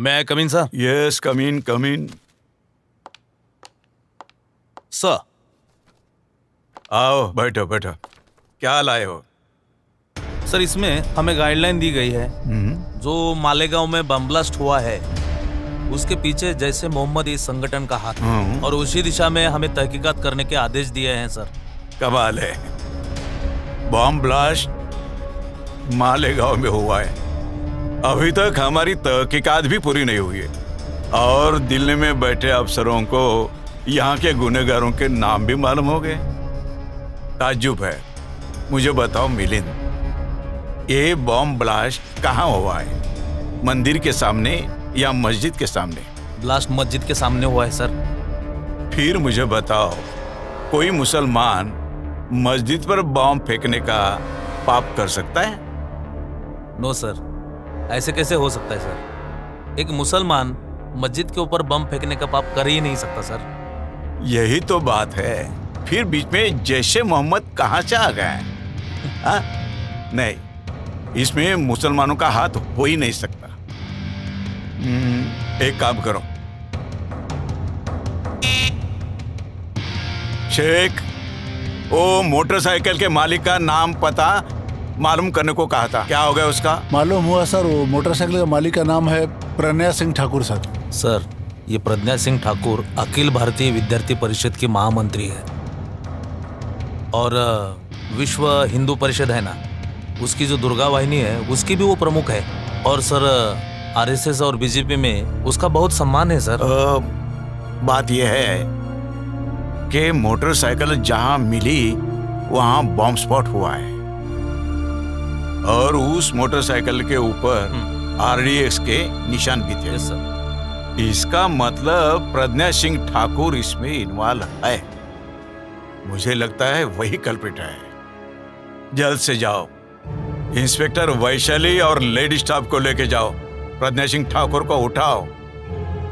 मैं come in sir? Yes, come in. Sir, आओ, बैठो बैठो। क्या लाए हो? सर इसमें हमें गाइडलाइन दी गई है, जो मालेगांव में बम ब्लास्ट हुआ है उसके पीछे जैसे मोहम्मद इस संगठन का हाथ है, और उसी दिशा में हमें तहकीकात करने के आदेश दिए हैं सर। कमाल है, बॉम्ब ब्लास्ट मालेगांव में हुआ है। अभी तक हमारी तहकीकात भी पूरी नहीं हुई है और दिल्ली में बैठे अफसरों को यहाँ के गुनहगारों के नाम भी मालूम हो गए। ताज्जुब है। मुझे बताओ मिलिंद, ये बॉम्ब ब्लास्ट कहाँ हुआ है? मंदिर के सामने या मस्जिद के सामने? ब्लास्ट मस्जिद के सामने हुआ है सर। फिर मुझे बताओ, कोई मुसलमान मस्जिद पर बॉम्ब फेंकने का पाप कर सकता है? नो सर, ऐसे कैसे हो सकता है सर? एक मुसलमान मस्जिद के ऊपर बम फेंकने का पाप कर ही नहीं सकता सर। यही तो बात है। फिर बीच में जैशे मोहम्मद कहाँ से आ गए? नहीं, इसमें मुसलमानों का हाथ हो ही नहीं सकता। एक काम करो, शेख, वो मोटरसाइकिल के मालिक का नाम पता मालूम करने को कहा था, क्या हो गया उसका? मालूम हुआ सर, वो मोटरसाइकिल का मालिक का नाम है प्रज्ञा सिंह ठाकुर सर। सर, ये प्रज्ञा सिंह ठाकुर अखिल भारतीय विद्यार्थी परिषद की महामंत्री है, और विश्व हिंदू परिषद है ना, उसकी जो दुर्गा वाहिनी है उसकी भी वो प्रमुख है। और सर, आरएसएस और बीजेपी में उसका बहुत सम्मान है सर। बात यह है कि मोटरसाइकिल जहां मिली वहां बॉम्ब स्पॉट हुआ है, और उस मोटरसाइकिल के ऊपर आरडीएक्स के निशान भी थे। Yes sir. इसका मतलब प्रज्ञा सिंह ठाकुर इसमें इन्वॉल्व है। मुझे लगता है वही कल्प्रिट है। जल्द से जाओ, इंस्पेक्टर वैशाली और लेडी स्टाफ को लेके जाओ। प्रज्ञा सिंह ठाकुर को उठाओ,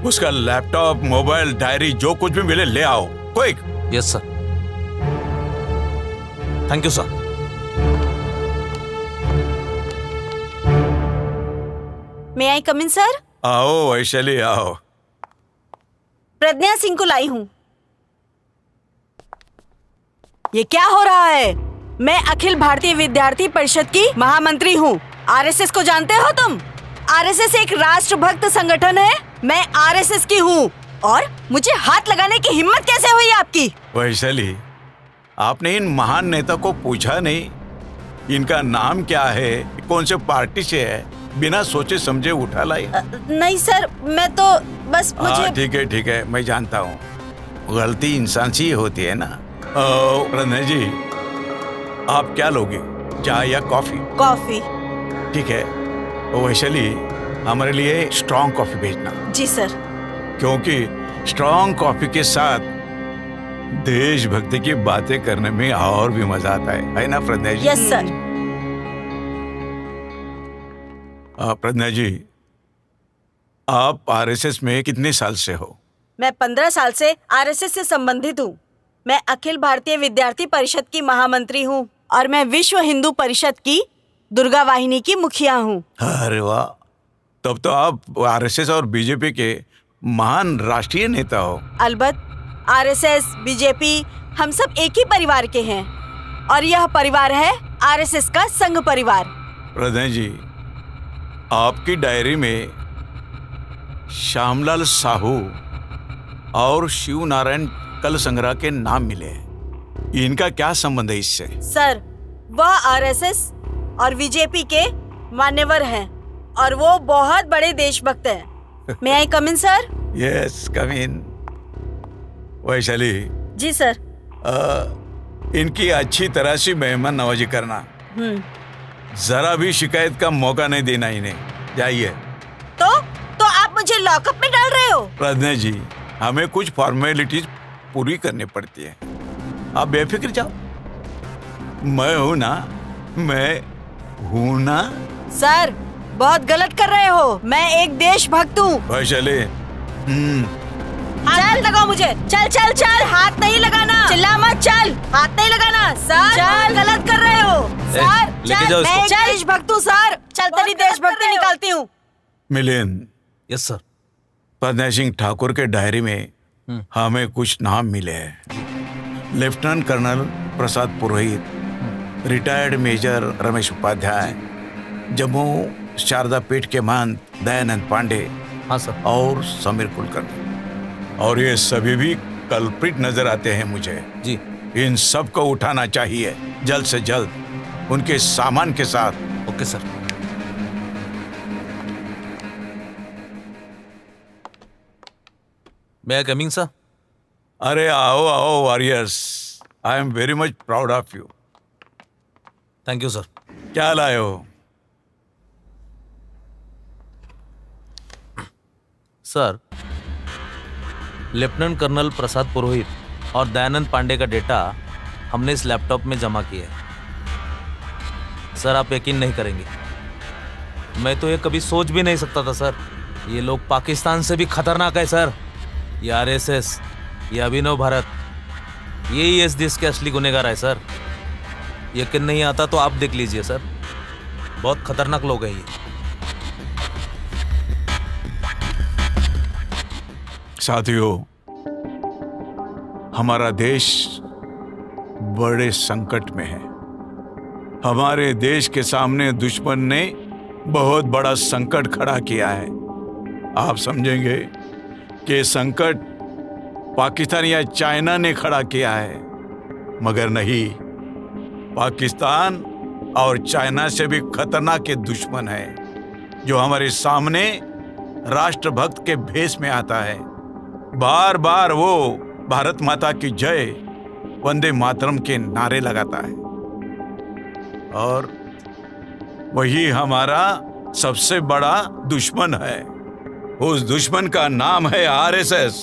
उसका लैपटॉप, मोबाइल, डायरी, जो कुछ भी मिले ले आओ, quick. Yes sir. Thank you sir. May I come in sir? आओ वैशाली, आओ। प्रज्ञा सिंह को लाई हूँ। ये क्या हो रहा है? मैं अखिल भारतीय विद्यार्थी परिषद की महामंत्री हूँ। आरएसएस को जानते हो तुम? आरएसएस एक राष्ट्रभक्त संगठन है। मैं आरएसएस की हूँ, और मुझे हाथ लगाने की हिम्मत कैसे हुई आपकी? वैशाली, आपने इन महान नेता को पूछा नहीं इनका नाम क्या है, कौन से पार्टी से है? बिना सोचे समझे उठा लाई। नहीं सर, मैं तो बस मुझे। ठीक है, मैं जानता हूँ, गलती इंसान से ही होती है ना। प्रज्ञा जी, आप क्या लोगे, चाय या कॉफी? कॉफी। ठीक है, वैशाली, हमारे लिए स्ट्रॉन्ग कॉफी भेजना। जी सर। क्योंकि स्ट्रॉन्ग कॉफी के साथ देशभक्ति की बातें करने में और भी मजा आता है ना प्रज्ञा जी? Yes sir. प्रज्ञा जी, आप आरएसएस में कितने साल से हो? मैं 15 साल से आरएसएस से संबंधित हूँ। मैं अखिल भारतीय विद्यार्थी परिषद की महामंत्री हूँ, और मैं विश्व हिंदू परिषद की दुर्गा वाहिनी की मुखिया हूँ। अरे वाह, तब तो आप आरएसएस और बीजेपी के महान राष्ट्रीय नेता हो। अलबत्त, आरएसएस, बीजेपी, हम सब एक ही परिवार के हैं, और यह परिवार है आरएसएस का संघ परिवार। प्रज्ञा जी, आपकी डायरी में श्यामलाल साहू और शिव नारायण कल संग्रह के नाम मिले हैं। इनका क्या संबंध है इससे? सर, वह आरएसएस और बीजेपी के मान्यवर हैं, और वो बहुत बड़े देशभक्त हैं। मे आई कम in sir? Yes, come in. Vaishali ji sir. इनकी अच्छी तरह से मेहमान नवाजी करना। जरा भी शिकायत का मौका नहीं देना इन्हें। जाइए। तो आप मुझे लॉकअप में डाल रहे हो? प्रज्ञा जी, हमें कुछ फॉर्मेलिटीज पूरी करनी पड़ती है, आप बेफिक्र जाओ। मैं हूँ ना। सर, बहुत गलत कर रहे हो। मैं एक देशभक्त हूँ। वैशाली, हाथ लगाओ मुझे। चल चल चल, हाथ नहीं लगाना। चिल्ला मत, चल, हाथ नहीं लगाना। सर, चल, गलत कर रहे हो। सर, लेके जाओ मैं एक देशभक्त हूँ सर। चल, तेरी देशभक्ति निकालती हूँ। Milind, yes sir. प्रज्ञा सिंह ठाकुर के डायरी में हमें कुछ नाम मिले हैं। Lieutenant colonel Prasad Purohit, retired major Ramesh Upadhyay, Jammu Sharda Peeth के महंत दयानंद पांडे, हाँ सर। और समीर कुलकर्णी। और ये सभी भी कल्प्रिट नजर आते हैं मुझे। जी। इन सब को उठाना चाहिए जल्द से जल्द, उनके सामान के साथ। Okay sir. May I coming sir? अरे आओ आओ warriors, I am very much proud of you. Thank you sir. क्या लाए हो? सर, लेफ्टिनेंट कर्नल प्रसाद पुरोहित और दयानंद पांडे का डेटा हमने इस लैपटॉप में जमा किया है। सर, आप यकीन नहीं करेंगे, मैं तो ये कभी सोच भी नहीं सकता था सर। ये लोग पाकिस्तान से भी खतरनाक है सर। ये आरएसएस, ये अभिनव भारत, यही इस देश के असली गुनहगार है सर। यकीन नहीं आता तो आप देख लीजिए सर, बहुत खतरनाक लोग हैं ये। साथियों, हमारा देश बड़े संकट में है। हमारे देश के सामने दुश्मन ने बहुत बड़ा संकट खड़ा किया है। आप समझेंगे कि संकट पाकिस्तान या चाइना ने खड़ा किया है, मगर नहीं, पाकिस्तान और चाइना से भी खतरनाक दुश्मन है जो हमारे सामने राष्ट्रभक्त के भेष में आता है। बार बार वो भारत माता की जय, वंदे मातरम के नारे लगाता है, और वही हमारा सबसे बड़ा दुश्मन है। उस दुश्मन का नाम है आरएसएस,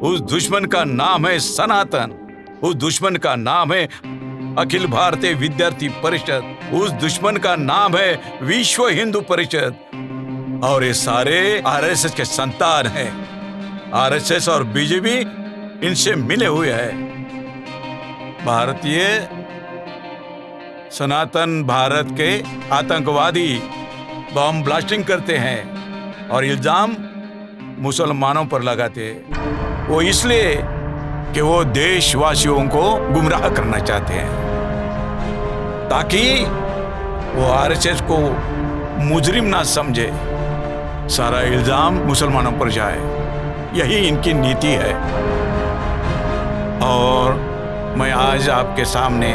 उस दुश्मन का नाम है सनातन, उस दुश्मन का नाम है अखिल भारतीय विद्यार्थी परिषद, उस दुश्मन का नाम है विश्व हिंदू परिषद। और ये सारे आरएसएस के संतान हैं। आरएसएस और बीजेपी इनसे मिले हुए हैं। भारतीय सनातन भारत के आतंकवादी बम ब्लास्टिंग करते हैं और इल्जाम मुसलमानों पर लगाते हैं। वो इसलिए कि वो देशवासियों को गुमराह करना चाहते हैं, ताकि वो आरएसएस को मुजरिम ना समझे, सारा इल्जाम मुसलमानों पर जाए। यही इनकी नीति है। और मैं आज आपके सामने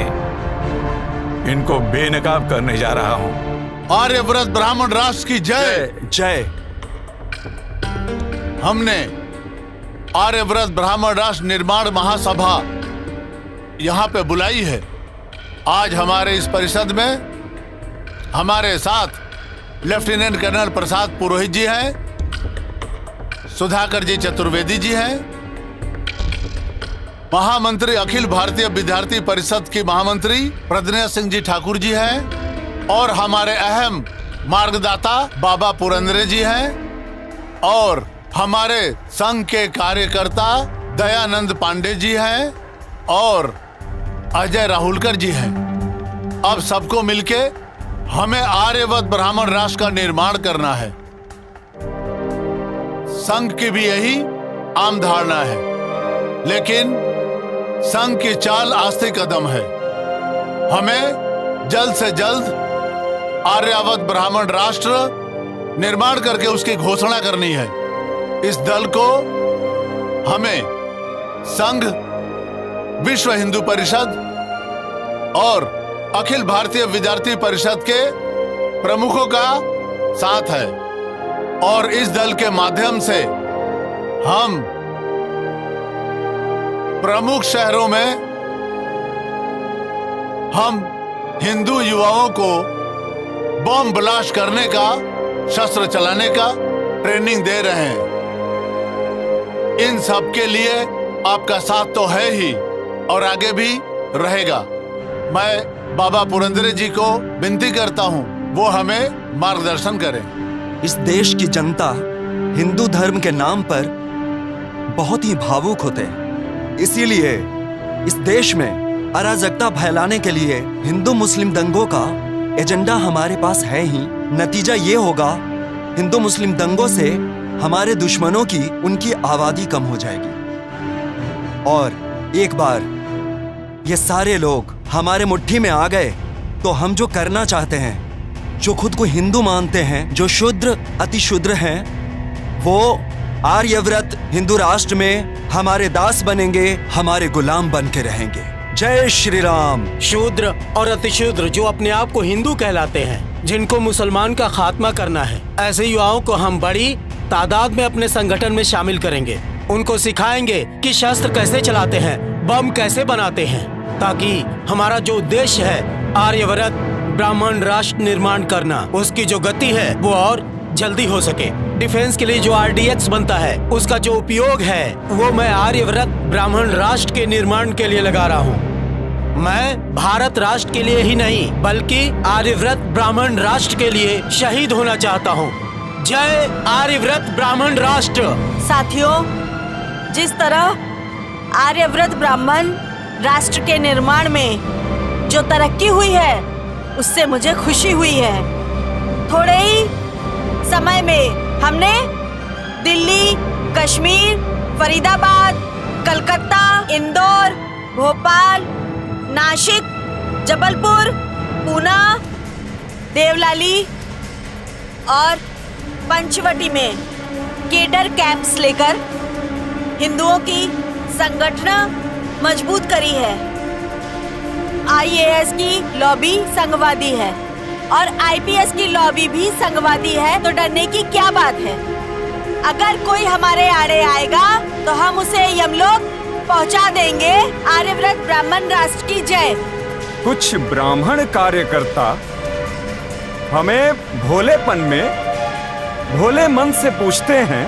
इनको बेनकाब करने जा रहा हूं। आर्यव्रत ब्राह्मण राष्ट्र की जय जय। हमने आर्यव्रत ब्राह्मण राष्ट्र निर्माण महासभा यहाँ पे बुलाई है। आज हमारे इस परिषद में हमारे साथ लेफ्टिनेंट कर्नल प्रसाद पुरोहित जी हैं, सुधाकर जी चतुर्वेदी जी हैं, महामंत्री अखिल भारतीय विद्यार्थी परिषद की महामंत्री प्रज्ञा सिंह जी ठाकुर जी हैं, और हमारे अहम मार्गदाता बाबा पुरंदरे जी हैं, और हमारे संघ के कार्यकर्ता दयानंद पांडे जी हैं, और अजय राहुलकर जी हैं। अब सबको मिलके हमें आर्यवत ब्राह्मण राष्ट्र का निर्माण करना है। संघ की भी यही आम धारणा है, लेकिन संघ की चाल आस्ते कदम है। हमें जल्द से जल्द आर्यावत ब्राह्मण राष्ट्र निर्माण करके उसकी घोषणा करनी है। इस दल को हमें संघ, विश्व हिंदू परिषद और अखिल भारतीय विद्यार्थी परिषद के प्रमुखों का साथ है, और इस दल के माध्यम से हम प्रमुख शहरों में हम हिंदू युवाओं को बम ब्लास्ट करने का, शस्त्र चलाने का ट्रेनिंग दे रहे हैं। इन सब के लिए आपका साथ तो है ही, और आगे भी रहेगा। मैं बाबा पुरंदरे जी को विनती करता हूं, वो हमें मार्गदर्शन करें। इस देश की जनता हिंदू धर्म के नाम पर बहुत ही भावुक होते हैं। इसीलिए इस देश में अराजकता फैलाने के लिए हिंदू मुस्लिम दंगों का एजेंडा हमारे पास है ही। नतीजा ये होगा, हिंदू मुस्लिम दंगों से हमारे दुश्मनों की उनकी आबादी कम हो जाएगी। और एक बार ये सारे लोग हमारे मुट्ठी में आ गए तो हम जो करना चाहते हैं, जो खुद को हिंदू मानते हैं, जो शूद्र अति शूद्र हैं, वो आर्यव्रत हिंदू राष्ट्र में हमारे दास बनेंगे, हमारे गुलाम बन के रहेंगे। जय श्री राम। शूद्र और अतिशूद्र जो अपने आप को हिंदू कहलाते हैं, जिनको मुसलमान का खात्मा करना है, ऐसे युवाओं को हम बड़ी तादाद में अपने संगठन में शामिल करेंगे। उनको सिखाएंगे कि शस्त्र कैसे चलाते हैं, बम कैसे बनाते हैं, ताकि हमारा जो उद्देश्य है आर्यव्रत ब्राह्मण राष्ट्र निर्माण करना, उसकी जो गति है वो और जल्दी हो सके। डिफेंस के लिए जो RDX बनता है, उसका जो उपयोग है वो मैं आर्यव्रत ब्राह्मण राष्ट्र के निर्माण के लिए लगा रहा हूँ। मैं भारत राष्ट्र के लिए ही नहीं बल्कि आर्यव्रत ब्राह्मण राष्ट्र के लिए शहीद होना चाहता हूँ। जय आर्यव्रत ब्राह्मण राष्ट्र। साथियों, जिस तरह आर्यव्रत ब्राह्मण राष्ट्र के निर्माण में जो तरक्की हुई है, उससे मुझे खुशी हुई है। थोड़े ही समय में हमने दिल्ली, कश्मीर, फरीदाबाद, कलकत्ता, इंदौर, भोपाल, नासिक, जबलपुर, पूना, देवलाली और पंचवटी में केडर कैंप्स लेकर हिंदुओं की संगठन मजबूत करी है। IAS की लॉबी संघवादी है और IPS की लॉबी भी संघवादी है, तो डरने की क्या बात है। अगर कोई हमारे आड़े आएगा तो हम उसे यमलोक पहुंचा देंगे। आर्यव्रत ब्राह्मण राष्ट्र की जय। कुछ ब्राह्मण कार्यकर्ता हमें भोलेपन में भोले मन से पूछते हैं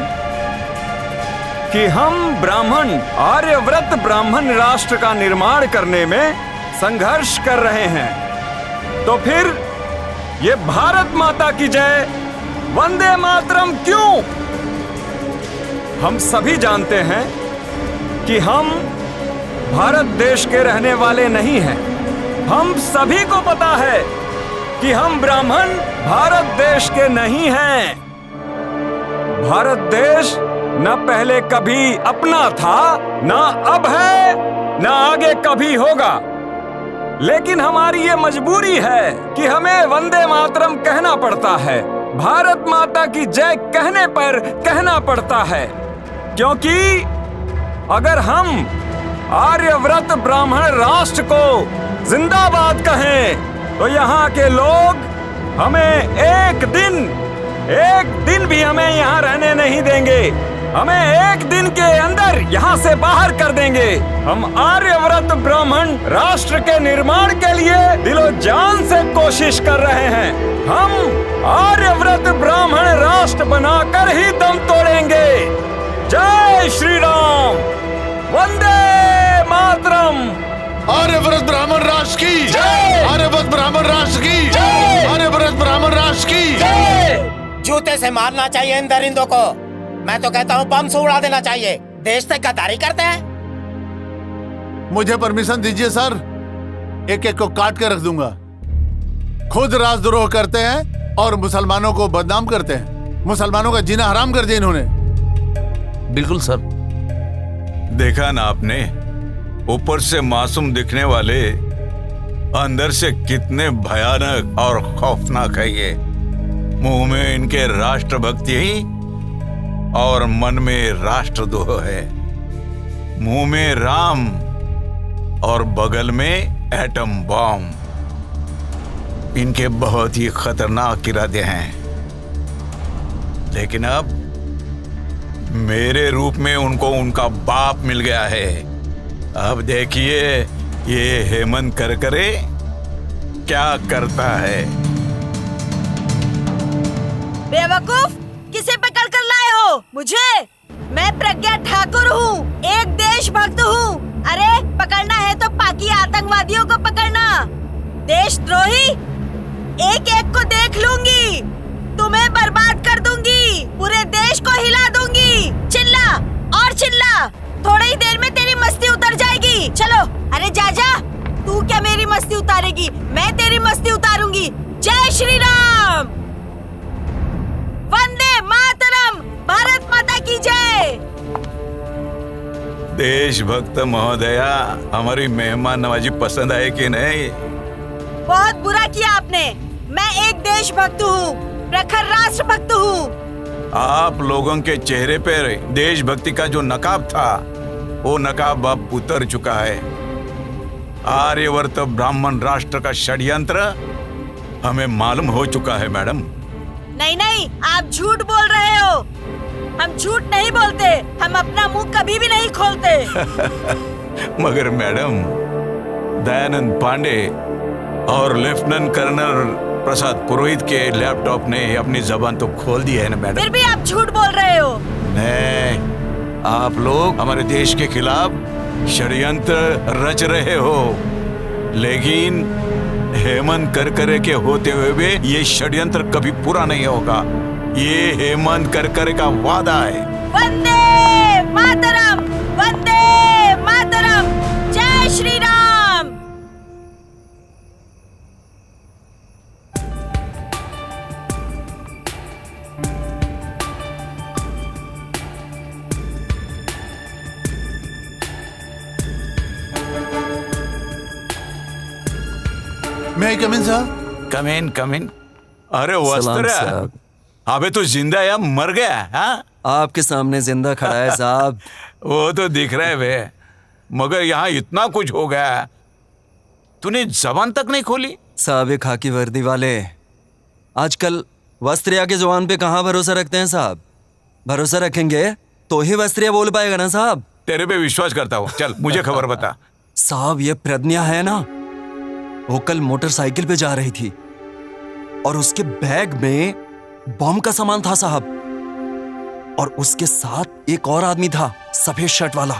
कि हम ब्राह्मण आर्यव्रत ब्राह्मण राष्ट्र का निर्माण करने में संघर्ष कर रहे हैं, तो फिर ये भारत माता की जय वंदे मातरम क्यों? हम सभी जानते हैं कि हम भारत देश के रहने वाले नहीं हैं। हम सभी को पता है कि हम ब्राह्मण भारत देश के नहीं हैं। भारत देश न पहले कभी अपना था, न अब है, न आगे कभी होगा। लेकिन हमारी ये मजबूरी है कि हमें वंदे मातरम कहना पड़ता है, भारत माता की जय कहने पर कहना पड़ता है, क्योंकि अगर हम आर्यव्रत ब्राह्मण राष्ट्र को जिंदाबाद कहें तो यहाँ के लोग हमें एक दिन भी हमें यहाँ रहने नहीं देंगे। हमें एक दिन के अंदर यहाँ से बाहर कर देंगे। हम आर्यव्रत ब्राह्मण राष्ट्र के निर्माण के लिए दिलो जान से कोशिश कर रहे हैं। हम आर्यव्रत ब्राह्मण राष्ट्र बनाकर ही दम तोड़ेंगे। जय श्री राम, वंदे मातरम। आर्यव्रत ब्राह्मण राष्ट्र की जय। आर्यव्रत ब्राह्मण राष्ट्र की जय। आर्यव्रत ब्राह्मण राष्ट्र की जय। जूते से मारना चाहिए इन दरिंदों को। मैं तो कहता हूँ बम से उड़ा देना चाहिए। देश से गद्दारी करते हैं। मुझे परमिशन दीजिए सर, एक एक को काट के रख दूंगा। खुद राजद्रोह करते हैं और मुसलमानों को बदनाम करते हैं। मुसलमानों का जीना हराम कर दिया इन्होंने। बिल्कुल सर। देखा ना आपने, ऊपर से मासूम दिखने वाले अंदर से कितने भयानक और खौफनाक है ये। मुंह में इनके राष्ट्रभक्ति ही और मन में राष्ट्रद्रोह है। मुंह में राम और बगल में एटम बॉम्ब। इनके बहुत ही खतरनाक इरादे हैं। लेकिन अब मेरे रूप में उनको उनका बाप मिल गया है। अब देखिए ये हेमंत करकरे क्या करता है। बेवकूफ, किसे पकड़ कर लाए हो मुझे? मैं प्रज्ञा ठाकुर हूँ, एक देशभक्त हूँ। अरे पकड़ना है तो पाकी आतंकवादियों को पकड़ना। देशद्रोही एक एक को देख लूंगी, तुम्हें बर्बाद कर दूंगी, पूरे देश को हिला दूंगी। चिल्ला और चिल्ला, थोड़ी ही देर में तेरी मस्ती उतर जाएगी। चलो, अरे जा जा, तू क्या मेरी मस्ती उतारेगी? मैं तेरी मस्ती उतारूंगी। जय श्री राम, वंदे की जय। देशभक्त महोदया, हमारी मेहमान नवाजी पसंद आए कि नहीं? बहुत बुरा किया आपने। मैं एक देशभक्त हूँ, प्रखर राष्ट्रभक्त हूँ। आप लोगों के चेहरे पर देशभक्ति का जो नकाब था, वो नकाब अब उतर चुका है। आर्यवर्त ब्राह्मण राष्ट्र का षड्यंत्र हमें मालूम हो चुका है मैडम। नहीं नहीं, आप झूठ बोल रहे हो। हम झूठ नहीं बोलते, हम अपना मुंह कभी भी नहीं खोलते। मगर मैडम, दयानंद पांडे और लेफ्टिनेंट कर्नल प्रसाद पुरोहित के लैपटॉप ने अपनी जबान तो खोल दी है ना मैडम। फिर भी आप झूठ बोल रहे हो। नहीं, आप लोग हमारे देश के खिलाफ षड्यंत्र रच रहे हो, लेकिन हेमंत करकरे के होते हुए भी ये षड्यंत्र कभी पूरा नहीं होगा। ये हेमंत करकरे का वादा है। वंदे मातरम, वंदे मातरम, जय श्री राम। मैं कम इन साहब? कम इन। अरे वस्त्र, अबे तू जिंदा है या मर गया? हाँ, आपके सामने जिंदा खड़ा है साहब। वो तो दिख रहा है बे, मगर यहाँ इतना कुछ हो गया, तूने जबान तक नहीं खोली। साहब, ये खाकी वर्दी वाले आजकल वस्त्रिया के जवान पे कहाँ भरोसा रखते हैं साहब? भरोसा रखेंगे तो ही वस्त्रिया बोल पाएगा ना साहब। तेरे पे विश्वास करता हूँ, चल मुझे खबर बता। साहब, ये प्रज्ञा है ना, वो कल मोटरसाइकिल पे जा रही थी और उसके बैग में बॉम्ब का सामान था साहब, और उसके साथ एक और आदमी था, सफेद शर्ट वाला।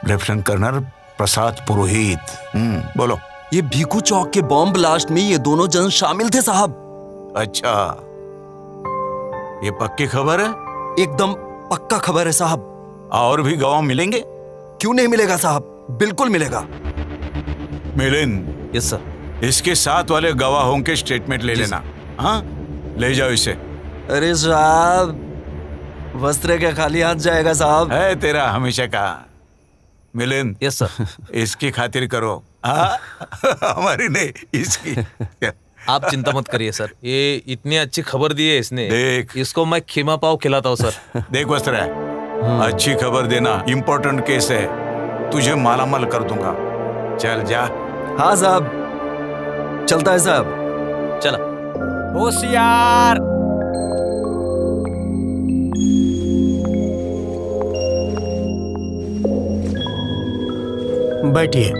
लेफ्टिनेंट कर्नल प्रसाद पुरोहित। बोलो। ये भीखू चौक के बॉम्ब ब्लास्ट में ये दोनों जन शामिल थे साहब। अच्छा, ये पक्की खबर है? एकदम पक्का खबर है साहब। और भी गवाह मिलेंगे? क्यों नहीं मिलेगा साहब, बिल्कुल मिलेगा। Milind, yes sir. इसके साथ वाले गवाहों के स्टेटमेंट ले लेना। हाँ, ले जाओ इसे। अरे साहब, वस्त्र के खाली हाथ जाएगा साहब। है तेरा हमेशा का। Milind, yes sir. इसकी खातिर करो। हाँ, हमारी नहीं, इसकी। आप चिंता मत करिए सर, ये इतनी अच्छी खबर दी है इसने। देख, इसको मैं खीमा पाव खिलाता हूँ सर। देख वस्त्र, अच्छी खबर देना, इंपॉर्टेंट केस है, तुझे मालामाल कर दूंगा। चल जा। हाँ साहब, चलता है साहब। चला। होशियार। बैठिए।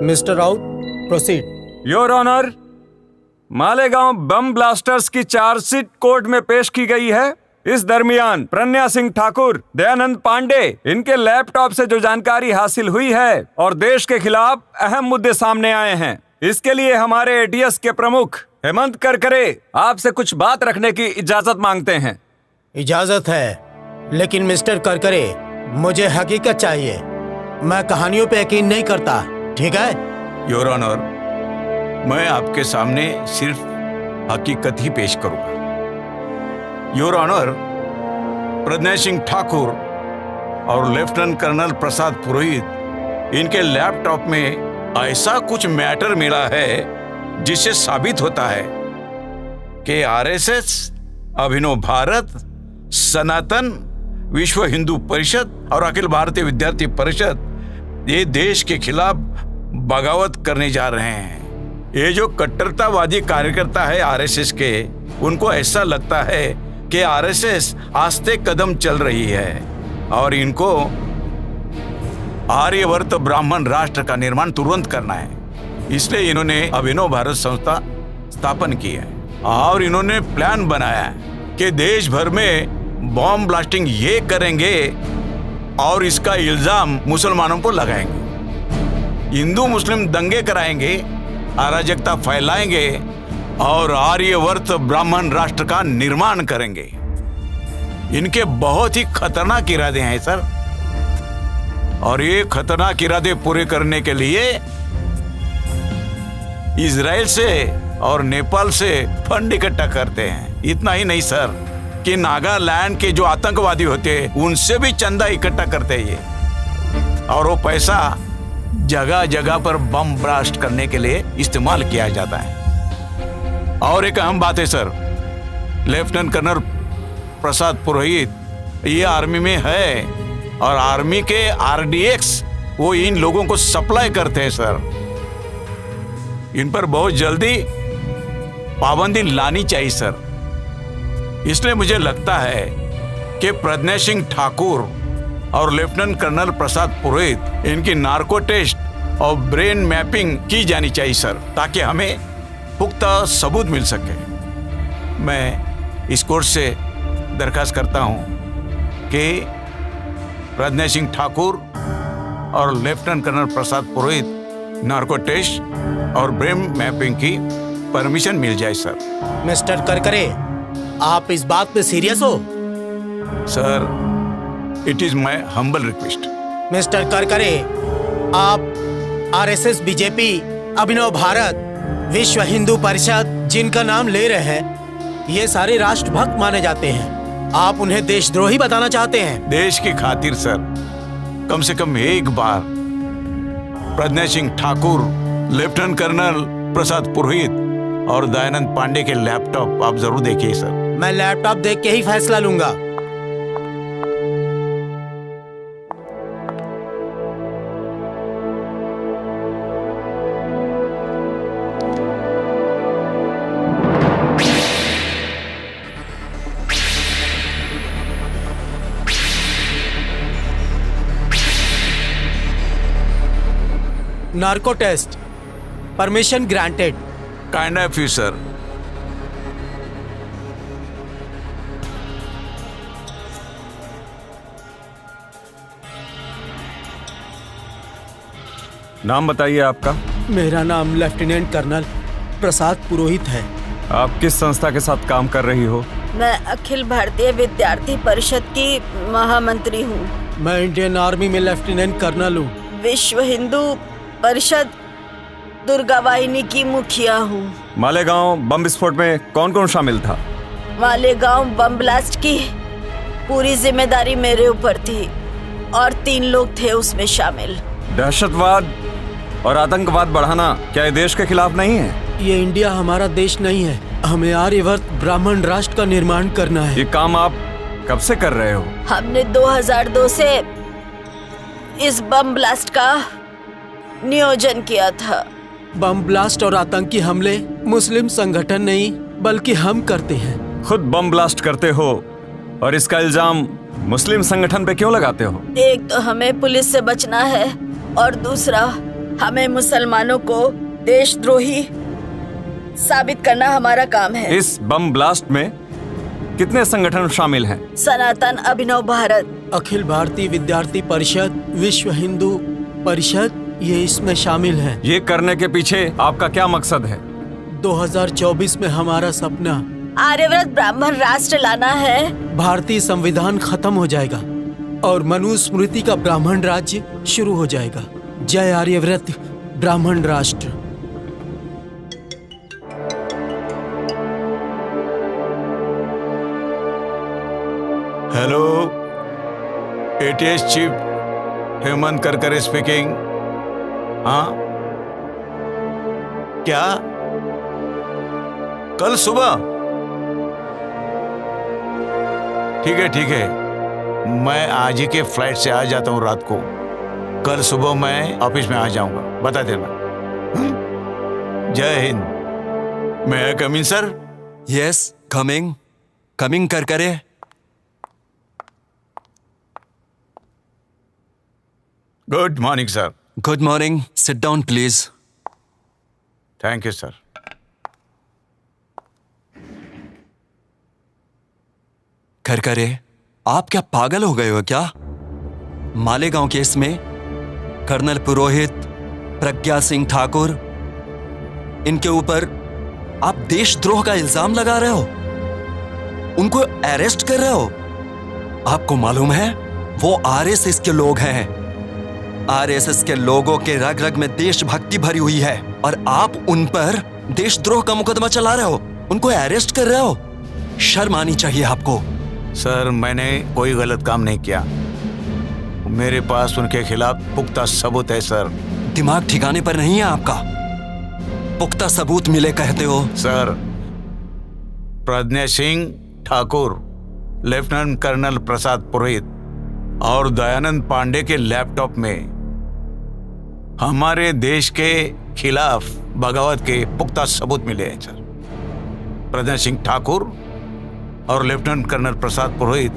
Mister Raut, proceed. Your honour, Malegaon bomb blasters की चार्जशीट कोर्ट में पेश की गई है। इस दरमियान प्रज्ञा सिंह ठाकुर, दयानंद पांडे, इनके लैपटॉप से जो जानकारी हासिल हुई है और देश के खिलाफ अहम मुद्दे सामने आए हैं, इसके लिए हमारे एटीएस के प्रमुख हेमंत करकरे आपसे कुछ बात रखने की इजाजत मांगते हैं। इजाजत है, लेकिन मिस्टर करकरे, मुझे हकीकत चाहिए। मैं कहानियों पे यकीन नहीं करता, ठीक है? योर ऑनर, मैं आपके सामने सिर्फ हकीकत ही पेश करूंगा। योर ऑनर, प्रज्ञा सिंह ठाकुर और लेफ्टिनेंट कर्नल प्रसाद पुरोहित, इनके लैपटॉप में ऐसा कुछ मैटर मिला है जिससे साबित होता है कि आरएसएस, अभिनव भारत, सनातन, विश्व हिंदू परिषद और अखिल भारतीय विद्यार्थी परिषद ये देश के खिलाफ बगावत करने जा रहे हैं। ये जो कट्टरतावादी कार्यकर्ता है आरएसएस के, उनको ऐसा लगता है कि आरएसएस आस्ते कदम चल रही है और इनको आर्यवर्त ब्राह्मण राष्ट्र का निर्माण तुरंत करना है। इसलिए इन्होंने अभिनव भारत संस्था स्थापन की है और इन्होंने प्लान बनाया है कि देश भर में बॉम्ब ब्लास्टिंग ये करेंगे और इसका इल्जाम मुसलमानों को लगाएंगे। हिंदू मुस्लिम दंगे कराएंगे, अराजकता फैलाएंगे और आर्यवर्त ब्राह्मण राष्ट्र का निर्माण करेंगे। इनके बहुत ही खतरनाक इरादे हैं सर, और ये खतरनाक इरादे पूरे करने के लिए इजराइल से और नेपाल से फंड इकट्ठा करते हैं। इतना ही नहीं सर, कि नागालैंड के जो आतंकवादी होते हैं उनसे भी चंदा इकट्ठा करते हैं ये, और वो पैसा जगह जगह पर बम ब्लास्ट करने के लिए इस्तेमाल किया जाता है। और एक अहम बात है सर, लेफ्टिनेंट कर्नल प्रसाद पुरोहित ये आर्मी में है, और आर्मी के आरडीएक्स वो इन लोगों को सप्लाई करते हैं सर। इन पर बहुत जल्दी पाबंदी लानी चाहिए सर। इसलिए मुझे लगता है कि प्रज्ञा सिंह ठाकुर और लेफ्टिनेंट कर्नल प्रसाद पुरोहित इनकी नार्को टेस्ट और ब्रेन मैपिंग की जानी चाहिए सर, ताकि हमें पुख्ता सबूत मिल सके। मैं इस कोर्ट से दरखास्त करता हूं कि प्रज्ञा सिंह ठाकुर और लेफ्टिनेंट कर्नल प्रसाद पुरोहित नार्को टेस्ट और ब्रेन मैपिंग की परमिशन मिल जाए सर। मिस्टर करकरे, आप इस बात पे सीरियस हो? Sir, it is my humble request. Mister Karkare, आप आरएसएस, बीजेपी, अभिनव भारत, विश्व हिंदू परिषद जिनका नाम ले रहे हैं, ये सारे राष्ट्रभक्त माने जाते हैं। आप उन्हें देशद्रोही बताना चाहते हैं? देश की खातिर सर, कम से कम एक बार प्रज्ञा सिंह ठाकुर, लेफ्टिनेंट कर्नल प्रसाद पुरोहित और दयानंद पांडे के लैपटॉप आप जरूर देखिए सर। मैं लैपटॉप देख के ही फैसला लूंगा। Narco test permission granted. Kind of you sir. नाम बताइए आपका। मेरा नाम लेफ्टिनेंट कर्नल प्रसाद पुरोहित है। आप किस संस्था के साथ काम कर रही हो? मैं अखिल भारतीय विद्यार्थी परिषद की महामंत्री हूँ। मैं इंडियन आर्मी में लेफ्टिनेंट कर्नल हूँ। विश्व हिंदू परिषद दुर्गा वाहिनी की मुखिया हूँ। मालेगांव बम विस्फोट में कौन कौन शामिल था? मालेगांव बम ब्लास्ट की पूरी जिम्मेदारी मेरे ऊपर थी और 3 लोग थे उसमें शामिल। दहशतवाद और आतंकवाद बढ़ाना क्या ये देश के खिलाफ नहीं है? ये इंडिया हमारा देश नहीं है। हमें आर्यवर्त ब्राह्मण राष्ट्र का निर्माण करना है। ये काम आप कब से कर रहे हो? हमने 2002 से इस बम ब्लास्ट का नियोजन किया था। बम ब्लास्ट और आतंकी हमले मुस्लिम संगठन नहीं बल्कि हम करते हैं। खुद बम ब्लास्ट करते हो और इसका इल्जाम मुस्लिम संगठन पे क्यों लगाते हो? एक तो हमें पुलिस से बचना है और दूसरा हमें मुसलमानों को देशद्रोही साबित करना हमारा काम है। इस बम ब्लास्ट में कितने संगठन शामिल हैं? सनातन, अभिनव भारत, अखिल भारतीय विद्यार्थी परिषद, विश्व हिंदू परिषद, ये इसमें शामिल हैं। ये करने के पीछे आपका क्या मकसद है? 2024 में हमारा सपना आर्यव्रत ब्राह्मण राष्ट्र लाना है। भारतीय संविधान खत्म हो जाएगा और मनुस्मृति का ब्राह्मण राज्य शुरू हो जाएगा। जय आर्यव्रत ब्राह्मण राष्ट्र। Hello, ATS chief Hemant Karkare speaking. हाँ, क्या कल सुबह? ठीक है, मैं आज ही के फ्लाइट से आ जाता हूँ रात को। कल सुबह मैं ऑफिस में आ जाऊंगा, बता देना। जय हिंद। मैं come in sir? Yes, coming Karkare. Good morning sir. Good morning, sit down please. Thank you sir. Karkare, आप क्या पागल हो गए हो क्या? मालेगांव केस में कर्नल पुरोहित, प्रज्ञा सिंह ठाकुर, इनके ऊपर आप देशद्रोह का इल्जाम लगा रहे हो, उनको अरेस्ट कर रहे हो। आपको मालूम है वो आरएसएस के लोग हैं। आरएसएस के लोगों के रग रग में देशभक्ति भरी हुई है और आप उन पर देशद्रोह का मुकदमा चला रहे हो, उनको अरेस्ट कर रहे हो। शर्म आनी चाहिए आपको। सर, मैंने कोई गलत काम नहीं किया। मेरे पास उनके खिलाफ पुख्ता सबूत है सर। दिमाग ठिकाने पर नहीं है आपका। पुख्ता सबूत मिले कहते हो? Sir, Pragya Singh Thakur, lieutenant colonel Prasad पुरोहित और दयानंद पांडे के लैपटॉप में हमारे देश के खिलाफ बगावत के पुख्ता सबूत मिले हैं सर। प्रज्ञा सिंह ठाकुर और लेफ्टिनेंट कर्नल प्रसाद पुरोहित,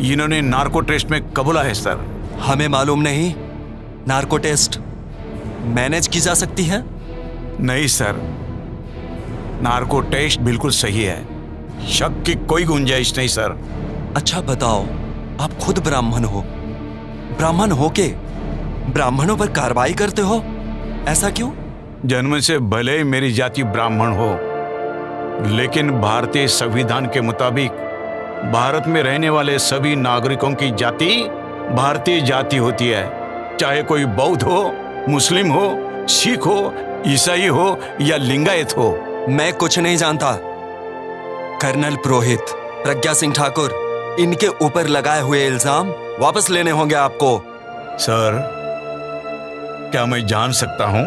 इन्होंने नार्को टेस्ट में कबूला है सर। हमें मालूम नहीं नार्को टेस्ट मैनेज की जा सकती है? नहीं सर, नार्को टेस्ट बिल्कुल सही है, शक की कोई गुंजाइश नहीं सर। अच्छा बताओ, आप खुद ब्राह्मण हो, ब्राह्मण हो के ब्राह्मणों पर कार्रवाई करते हो, ऐसा क्यों? जन्म से भले ही मेरी जाति ब्राह्मण हो, लेकिन भारतीय संविधान के मुताबिक भारत में रहने वाले सभी नागरिकों की जाति भारतीय जाति होती है, चाहे कोई बौद्ध हो, मुस्लिम हो, सिख हो, ईसाई हो या लिंगायत हो। मैं कुछ नहीं जानता। कर्नल पुरोहित, प्रज्ञा सिंह ठाकुर, इनके ऊपर लगाए हुए इल्जाम वापस लेने होंगे आपको। सर, क्या मैं जान सकता हूं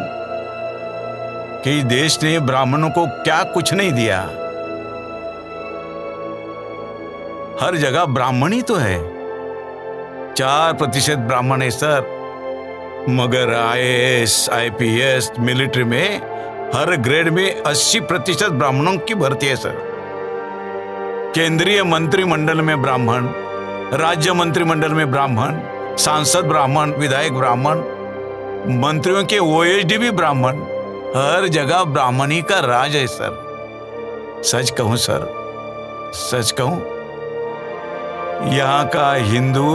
कि देश ने ब्राह्मणों को क्या कुछ नहीं दिया? हर जगह ब्राह्मण ही तो है। 4% ब्राह्मण है सर, मगर IAS, IPS, मिलिट्री में हर ग्रेड में 80% ब्राह्मणों की भर्ती है सर। केंद्रीय मंत्रिमंडल में ब्राह्मण, राज्य मंत्रिमंडल में ब्राह्मण, सांसद ब्राह्मण, विधायक ब्राह्मण, मंत्रियों के OSD भी ब्राह्मण। हर जगह ब्राह्मणी का राज है सर। सच कहूं सर, सच कहूं, यहाँ का हिंदू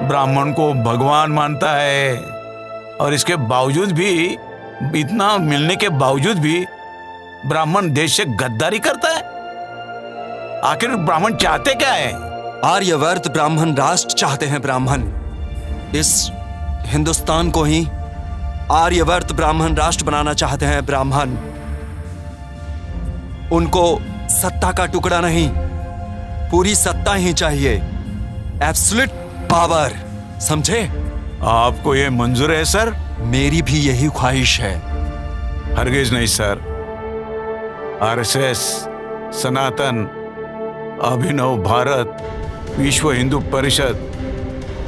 ब्राह्मण को भगवान मानता है, और इसके बावजूद भी, इतना मिलने के बावजूद भी ब्राह्मण देश से गद्दारी करता है। आखिर ब्राह्मण चाहते क्या है? आर्यवर्त ब्राह्मण राष्ट्र चाहते हैं। ब्राह्मण इस हिंदुस्तान को ही आर्यवर्त ब्राह्मण राष्ट्र बनाना चाहते हैं। ब्राह्मण, उनको सत्ता का टुकड़ा नहीं, पूरी सत्ता ही चाहिए, एब्सोल्यूट पावर, समझे? आपको ये मंजूर है सर? मेरी भी यही ख्वाहिश है। हरगिज नहीं सर। RSS, सनातन, अभिनव भारत, विश्व हिंदू परिषद,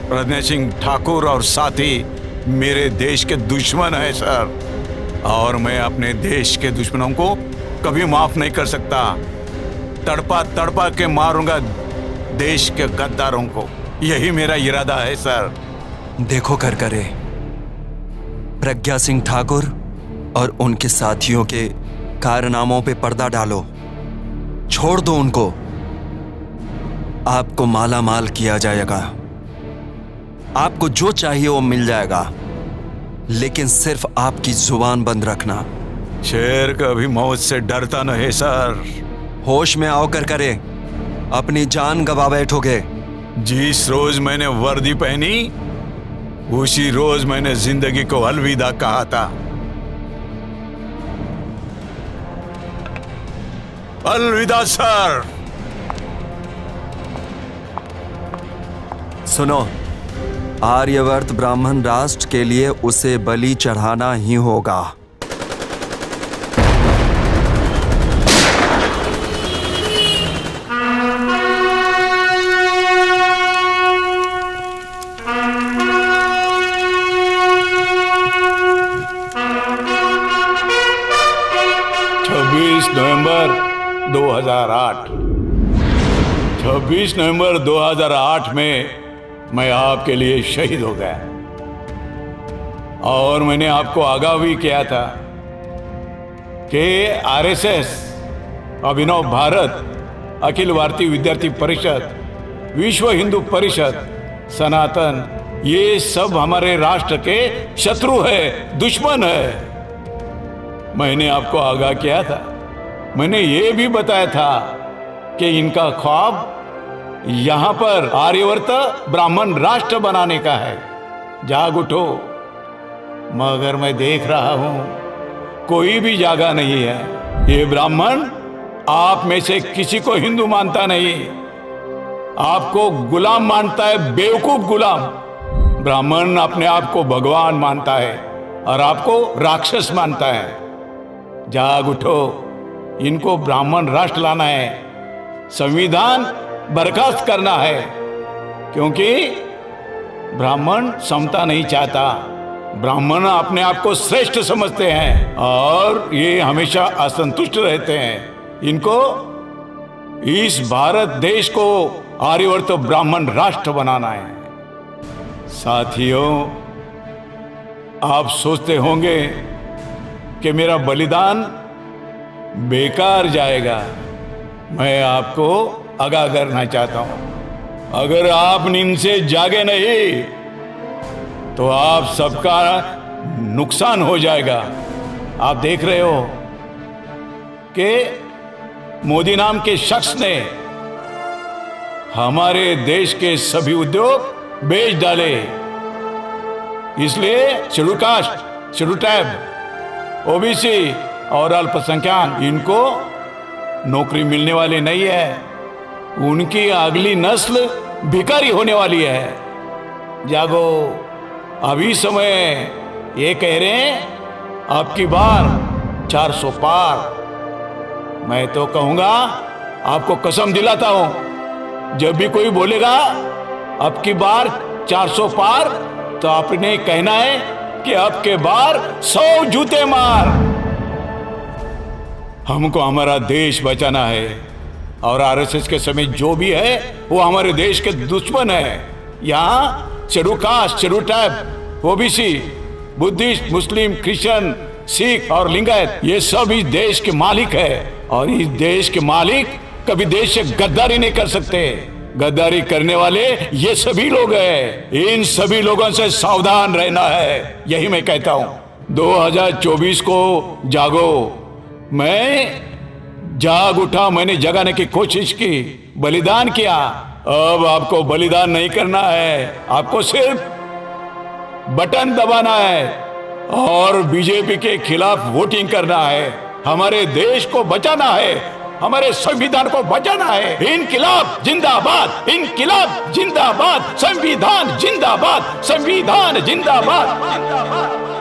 प्रज्ञा सिंह ठाकुर और साथी मेरे देश के दुश्मन है सर, और मैं अपने देश के दुश्मनों को कभी माफ नहीं कर सकता। तड़पा तड़पा के मारूंगा देश के गद्दारों को, यही मेरा इरादा है सर। देखो करकरे, प्रज्ञा सिंह ठाकुर और उनके साथियों के कारनामों पे पर्दा डालो, छोड़ दो उनको। आपको माला माल किया जाएगा, आपको जो चाहिए वो मिल जाएगा, लेकिन सिर्फ आपकी जुबान बंद रखना। शेर कभी मौत से डरता नहीं सर। होश में आओ करकरे, अपनी जान गवा बैठोगे। जिस रोज मैंने वर्दी पहनी, उसी रोज मैंने जिंदगी को अलविदा कहा था। अलविदा सर। सुनो, आर्यवर्त ब्राह्मण राष्ट्र के लिए उसे बलि चढ़ाना ही होगा। नवंबर 2008 26 नवंबर 2008 में मैं आपके लिए शहीद हो गया, और मैंने आपको आगाह भी किया था कि RSS, अभिनव भारत, अखिल भारतीय विद्यार्थी परिषद, विश्व हिंदू परिषद, सनातन, ये सब हमारे राष्ट्र के शत्रु है, दुश्मन है। मैंने आपको आगाह किया था। मैंने ये भी बताया था कि इनका ख्वाब यहाँ पर आर्यवर्त ब्राह्मण राष्ट्र बनाने का है। जाग उठो, मगर मैं देख रहा हूं कोई भी जागा नहीं है। ये ब्राह्मण आप में से किसी को हिंदू मानता नहीं, आपको गुलाम मानता है, बेवकूफ गुलाम। ब्राह्मण अपने आप को भगवान मानता है और आपको राक्षस मानता है। जाग उठो, इनको ब्राह्मण राष्ट्र लाना है, संविधान बर्खास्त करना है, क्योंकि ब्राह्मण समता नहीं चाहता। ब्राह्मण अपने आप को श्रेष्ठ समझते हैं और ये हमेशा असंतुष्ट रहते हैं। इनको इस भारत देश को आर्यवर्त ब्राह्मण राष्ट्र बनाना है। साथियों, आप सोचते होंगे कि मेरा बलिदान बेकार जाएगा। मैं आपको आगाह करना चाहता हूं, अगर आप नींद से जागे नहीं तो आप सबका नुकसान हो जाएगा। आप देख रहे हो कि मोदी नाम के शख्स ने हमारे देश के सभी उद्योग बेच डाले, इसलिए schedule caste, schedule tribe, OBC और अल्पसंख्यक इनको नौकरी मिलने वाली नहीं है। उनकी अगली नस्ल भिखारी होने वाली है। जागो, अभी समय ये कह रहे हैं अब की बार 400 पार। मैं तो कहूंगा, आपको कसम दिलाता हूं, जब भी कोई बोलेगा अब की बार 400 पार, तो आपने कहना है कि अब के बार 100 जूते मार। हमको हमारा देश बचाना है और आरएसएस के समय जो भी है वो हमारे देश के दुश्मन है। यहाँ schedule caste, schedule tribe, OBC, Buddhist, Muslim, Christian, Sikh और लिंगायत, ये सब इस देश के मालिक है और इस देश के मालिक कभी देश से गद्दारी नहीं कर सकते। गद्दारी करने वाले ये सभी लोग हैं। इन सभी लोगों से सावधान रहना है, यही मैं कहता हूं। 2024 को जागो। मैं जाग उठा, मैंने जगाने की कोशिश की, बलिदान किया। अब आपको बलिदान नहीं करना है, आपको सिर्फ बटन दबाना है और बीजेपी के खिलाफ वोटिंग करना है। हमारे देश को बचाना है, हमारे संविधान को बचाना है। इनकिलाब जिंदाबाद, इनकिलाब जिंदाबाद, संविधान जिंदाबाद, संविधान जिंदाबाद, जिंदाबाद।